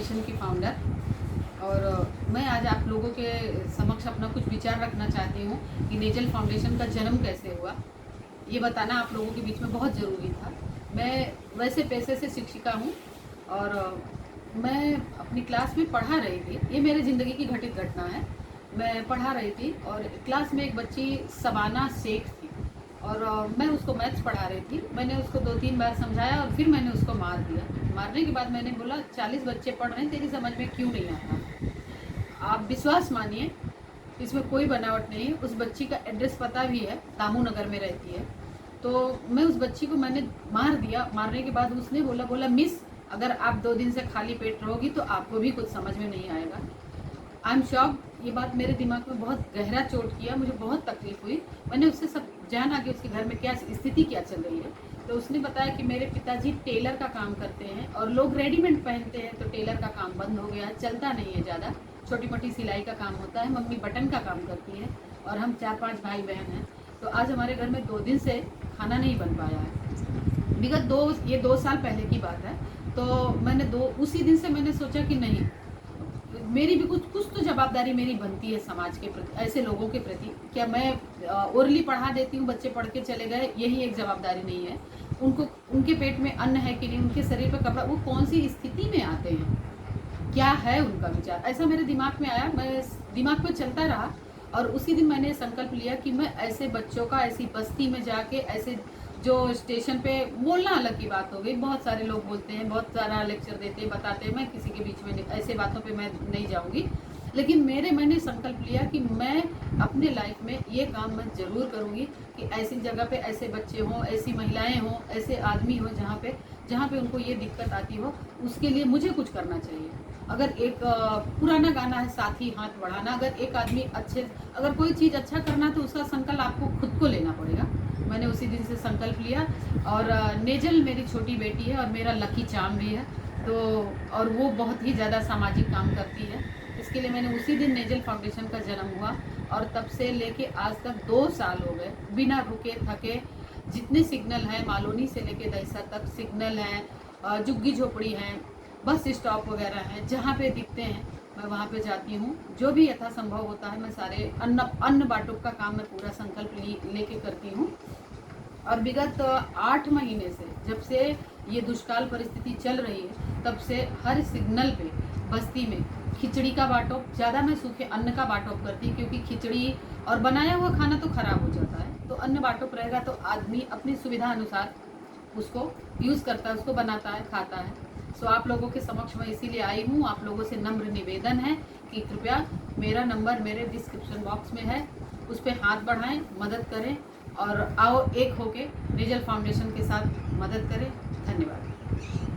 Foundation की founder, और मैं आज आप लोगों के समक्ष अपना कुछ विचार रखना चाहती हूँ कि नेजल फाउंडेशन का जन्म कैसे हुआ। ये बताना आप लोगों के बीच में बहुत ज़रूरी था। मैं वैसे पेशे से शिक्षिका हूँ और मैं अपनी क्लास में पढ़ा रही थी। ये मेरे ज़िंदगी की घटित घटना है। मैं पढ़ा रही थी और क्लास में एक बच्ची सबाना शेख थी और मैं उसको मैथ्स पढ़ा रही थी। मैंने उसको 2-3 बार समझाया और फिर मैंने उसको मार दिया। मारने के बाद मैंने बोला 40 बच्चे पढ़ रहे हैं, तेरी समझ में क्यों नहीं आता। आप विश्वास मानिए, इसमें कोई बनावट नहीं है। उस बच्ची का एड्रेस पता भी है, दामू नगर में रहती है। तो मैं उस बच्ची को मैंने मार दिया। मारने के बाद उसने बोला मिस, अगर आप 2 दिन से खाली पेट रहोगी तो आपको भी कुछ समझ में नहीं आएगा। I am shock. ये बात मेरे दिमाग में बहुत गहरा चोट किया, मुझे बहुत तकलीफ हुई। मैंने उससे सब जाना कि उसके घर में क्या स्थिति क्या चल रही है। तो उसने बताया कि मेरे पिताजी टेलर का काम करते हैं और लोग रेडीमेड पहनते हैं, तो टेलर का काम बंद हो गया, चलता नहीं है ज़्यादा। छोटी मोटी सिलाई का काम होता है, मम्मी बटन का काम करती है और हम 4-5 भाई बहन हैं। तो आज हमारे घर में 2 दिन से खाना नहीं बन पाया है। विगत ये 2 साल पहले की बात है। तो मैंने उसी दिन से मैंने सोचा कि नहीं, मेरी भी कुछ तो जवाबदारी मेरी बनती है समाज के प्रति, ऐसे लोगों के प्रति। क्या मैं ओरली पढ़ा देती हूँ, बच्चे पढ़ के चले गए, यही एक जवाबदारी नहीं है। उनको उनके पेट में अन्न है कि नहीं, उनके शरीर पर कपड़ा, वो कौन सी स्थिति में आते हैं, क्या है उनका विचार, ऐसा मेरे दिमाग में आया। मैं दिमाग में चलता रहा और उसी दिन मैंने संकल्प लिया कि मैं ऐसे बच्चों का ऐसी बस्ती में जाके, ऐसे जो स्टेशन पे बोलना अलग की बात हो गई, बहुत सारे लोग बोलते हैं, बहुत सारा लेक्चर देते हैं, बताते हैं, मैं किसी के बीच में ऐसे बातों पे मैं नहीं जाऊंगी। लेकिन मैंने संकल्प लिया कि मैं अपने लाइफ में ये काम मैं ज़रूर करूँगी कि ऐसी जगह पे ऐसे बच्चे हों, ऐसी महिलाएं हों, ऐसे आदमी हों जहाँ पे उनको ये दिक्कत आती हो, उसके लिए मुझे कुछ करना चाहिए। अगर एक पुराना गाना है, साथ ही हाथ बढ़ाना, अगर एक आदमी अगर कोई चीज़ अच्छा करना तो उसका संकल्प आपको खुद को लेना पड़ेगा। मैंने उसी दिन से संकल्प लिया और नेजल मेरी छोटी बेटी है और मेरा लकी चार्म भी है, तो और वो बहुत ही ज़्यादा सामाजिक काम करती है। इसके लिए मैंने उसी दिन नेजल फाउंडेशन का जन्म हुआ और तब से लेके आज तक 2 साल हो गए, बिना रुके थके। जितने सिग्नल हैं, मालोनी से लेके दहिसा तक सिग्नल हैं, झुग्गी झोपड़ी हैं, बस स्टॉप वगैरह हैं, जहाँ पे दिखते हैं मैं वहाँ पे जाती हूँ। जो भी यथासंभव होता है, मैं सारे अन्न बाटुक का काम मैं पूरा संकल्प लेके करती हूँ। और विगत 8 महीने से, जब से ये दुष्काल परिस्थिति चल रही है, तब से हर सिग्नल पे बस्ती में खिचड़ी का बाटोप, ज़्यादा मैं सूखे अन्न का बाटोप करती हूँ, क्योंकि खिचड़ी और बनाया हुआ खाना तो खराब हो जाता है। तो अन्न बाटोप रहेगा तो आदमी अपनी सुविधा अनुसार उसको यूज़ करता है, उसको बनाता है, खाता है। सो आप लोगों के समक्ष मैं इसीलिए आई हूँ। आप लोगों से नम्र निवेदन है कि कृपया मेरा नंबर मेरे डिस्क्रिप्शन बॉक्स में है, उस पर हाथ बढ़ाएं, मदद करें और आओ एक होके नेजल फाउंडेशन के साथ मदद करें। धन्यवाद।